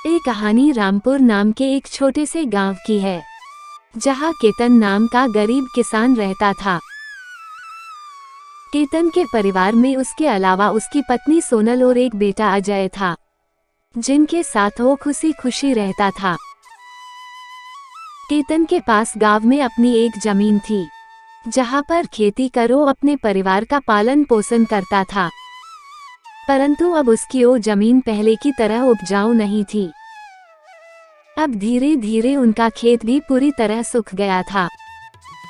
ये कहानी रामपुर नाम के एक छोटे से गांव की है, जहां केतन नाम का गरीब किसान रहता था। केतन के परिवार में उसके अलावा उसकी पत्नी सोनल और एक बेटा अजय था, जिनके साथ वो खुशी खुशी रहता था। केतन के पास गांव में अपनी एक जमीन थी, जहां पर खेती कर वो अपने परिवार का पालन पोषण करता था। परंतु अब उसकी वो जमीन पहले की तरह उपजाऊ नहीं थी। अब धीरे धीरे उनका खेत भी पूरी तरह सूख गया था।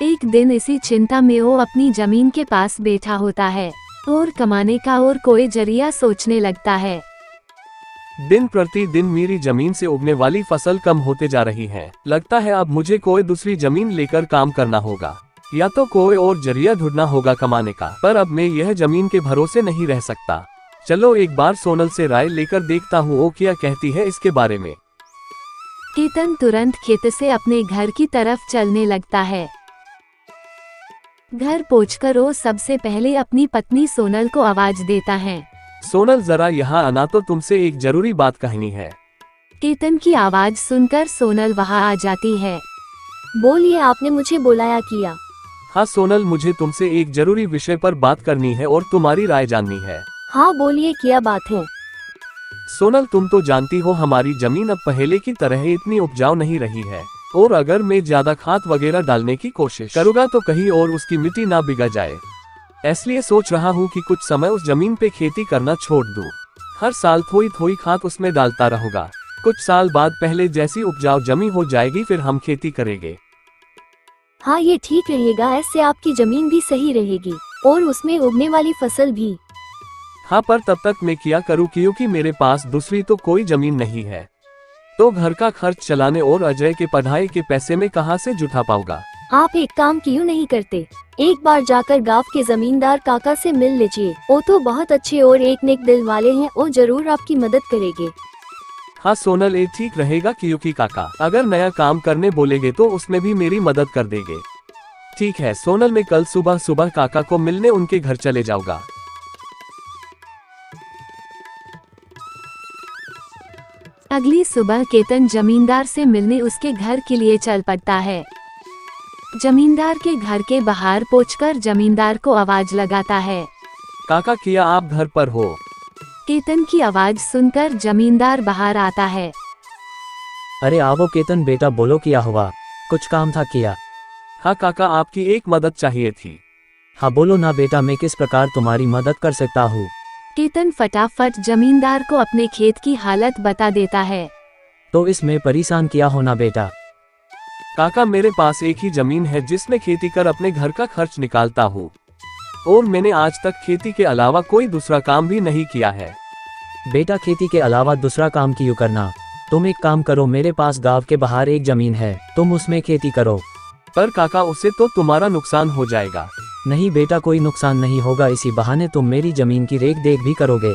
एक दिन इसी चिंता में वो अपनी जमीन के पास बैठा होता है और कमाने का और कोई जरिया सोचने लगता है। दिन प्रतिदिन मेरी जमीन से उगने वाली फसल कम होते जा रही है। लगता है अब मुझे कोई दूसरी जमीन लेकर काम करना होगा, या तो कोई और जरिया ढूंढना होगा कमाने का। पर अब मैं यह जमीन के भरोसे नहीं रह सकता। चलो एक बार सोनल से राय लेकर देखता हूँ वो क्या कहती है इसके बारे में। केतन तुरंत खेत से अपने घर की तरफ चलने लगता है। घर पहुंचकर वो सबसे पहले अपनी पत्नी सोनल को आवाज देता है। सोनल जरा यहाँ आना, तो तुमसे एक जरूरी बात कहनी है। केतन की आवाज सुनकर सोनल वहाँ आ जाती है। बोलिए, आपने मुझे बुलाया किया? हाँ सोनल, मुझे तुमसे एक जरूरी विषय पर बात करनी है और तुम्हारी राय जाननी है। हाँ बोलिए, क्या बात है? सोनल, तुम तो जानती हो हमारी जमीन अब पहले की तरह इतनी उपजाऊ नहीं रही है, और अगर मैं ज्यादा खाद वगैरह डालने की कोशिश करूँगा तो कहीं और उसकी मिट्टी ना बिगड़ जाए। इसलिए सोच रहा हूँ कि कुछ समय उस जमीन पे खेती करना छोड़ दूँ। हर साल थोड़ी थोड़ी खाद उसमें डालता रहूँगा। कुछ साल बाद पहले जैसी उपजाऊ जमीन हो जाएगी फिर हम खेती करेंगे। हाँ, ये ठीक रहेगा। ऐसे आपकी जमीन भी सही रहेगी और उसमें उगने वाली फसल भी। हाँ, पर तब तक मैं क्या करूँ, क्योंकि मेरे पास दूसरी तो कोई जमीन नहीं है। तो घर का खर्च चलाने और अजय के पढ़ाई के पैसे में कहाँ से जुटा पाऊंगा। आप एक काम क्यों नहीं करते, एक बार जाकर गांव के जमींदार काका से मिल लीजिए। वो तो बहुत अच्छे और एक नेक दिल वाले हैं, वो जरूर आपकी मदद करेंगे। हाँ सोनल, ये ठीक रहेगा, क्योंकि काका अगर नया काम करने बोलेंगे तो उसमें भी मेरी मदद कर देंगे। ठीक है सोनल, मैं कल सुबह सुबह काका को मिलने उनके घर चले जाऊंगा। अगली सुबह केतन जमींदार से मिलने उसके घर के लिए चल पड़ता है। जमींदार के घर के बाहर पहुंचकर जमींदार को आवाज लगाता है। काका, क्या आप घर पर हो? केतन की आवाज सुनकर जमींदार बाहर आता है। अरे आओ केतन बेटा, बोलो क्या हुआ, कुछ काम था क्या? हाँ काका, आपकी एक मदद चाहिए थी। हाँ बोलो ना बेटा, मैं किस प्रकार तुम्हारी मदद कर सकता हूँ? केतन फटाफट जमींदार को अपने खेत की हालत बता देता है। तो इसमें परेशान क्या होना बेटा। काका, मेरे पास एक ही जमीन है जिसमें खेती कर अपने घर का खर्च निकालता हूँ, और मैंने आज तक खेती के अलावा कोई दूसरा काम भी नहीं किया है। बेटा, खेती के अलावा दूसरा काम क्यों करना? तुम एक काम करो, मेरे पास गांव के बाहर एक जमीन है, तुम उसमें खेती करो। पर काका, उससे तो तुम्हारा नुकसान हो जाएगा। नहीं बेटा, कोई नुकसान नहीं होगा, इसी बहाने तुम मेरी जमीन की रेख देख भी करोगे।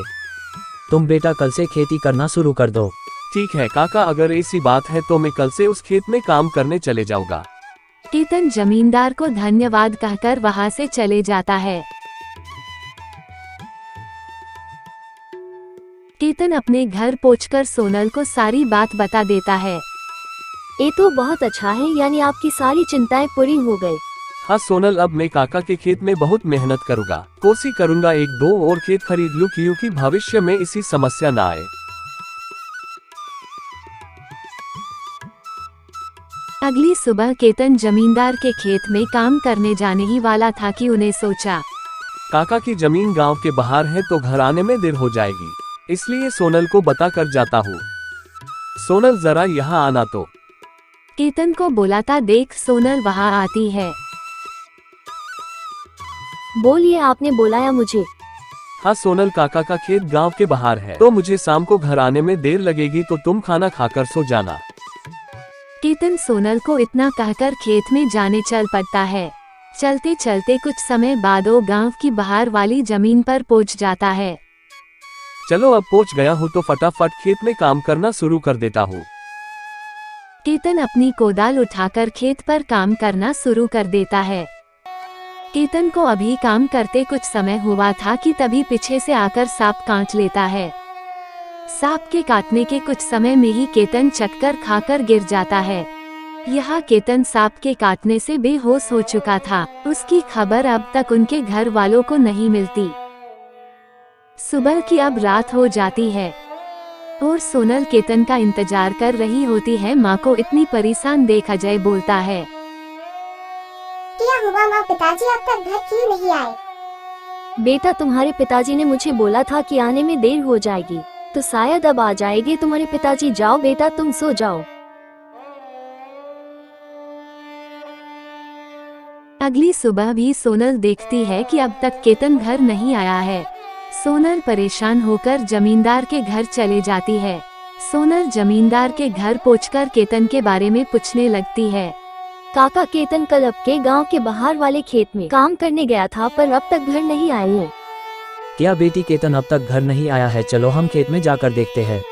तुम बेटा कल से खेती करना शुरू कर दो। ठीक है काका, अगर ऐसी बात है तो मैं कल से उस खेत में काम करने चले जाऊंगा। केतन जमींदार को धन्यवाद कहकर वहां से चले जाता है। केतन अपने घर पहुंचकर सोनल को सारी बात बता देता है। ये तो बहुत अच्छा है, यानी आपकी सारी चिंताएं पूरी हो गई। हाँ सोनल, अब मैं काका के खेत में बहुत मेहनत करूंगा। कोशिश करूंगा एक दो और खेत खरीद लूं, क्योंकि भविष्य में इसी समस्या ना आए। अगली सुबह केतन जमींदार के खेत में काम करने जाने ही वाला था कि उन्हें सोचा, काका की जमीन गांव के बाहर है तो घर आने में देर हो जाएगी, इसलिए सोनल को बता कर जाता हूँ। सोनल, जरा यहाँ आना। तो केतन को बुलाता देख सोनल वहाँ आती है। बोलिए, आपने बुलाया मुझे? हाँ सोनल, काका का खेत गांव के बाहर है, तो मुझे शाम को घर आने में देर लगेगी, तो तुम खाना खाकर सो जाना। केतन सोनल को इतना कहकर खेत में जाने चल पड़ता है। चलते चलते कुछ समय बाद वो गांव की बाहर वाली जमीन पर पहुंच जाता है। चलो अब पहुंच गया हूँ तो फटाफट खेत में काम करना शुरू कर देता हूँ। केतन अपनी कोदाल उठाकर खेत पर काम करना शुरू कर देता है। केतन को अभी काम करते कुछ समय हुआ था कि तभी पीछे से आकर सांप काट लेता है। सांप के काटने के कुछ समय में ही केतन चक्कर खाकर गिर जाता है। यह केतन सांप के काटने से बेहोश हो चुका था। उसकी खबर अब तक उनके घर वालों को नहीं मिलती। सुबह की अब रात हो जाती है और सोनल केतन का इंतजार कर रही होती है। माँ को इतनी परेशान देख अजय बोलता है, क्या हुआ माँ, पिताजी अब तक घर क्यों नहीं आए? बेटा, तुम्हारे पिताजी ने मुझे बोला था कि आने में देर हो जाएगी, तो शायद अब आ जाएंगे तुम्हारे पिताजी। जाओ बेटा, तुम सो जाओ। अगली सुबह भी सोनल देखती है कि अब तक केतन घर नहीं आया है। सोनल परेशान होकर जमींदार के घर चले जाती है। सोनल जमींदार के घर पहुंचकर केतन के बारे में पूछने लगती है। काका, केतन कल आपके गांव के बाहर वाले खेत में काम करने गया था, पर अब तक घर नहीं आए हैं। क्या बेटी, केतन अब तक घर नहीं आया है? चलो हम खेत में जाकर देखते हैं।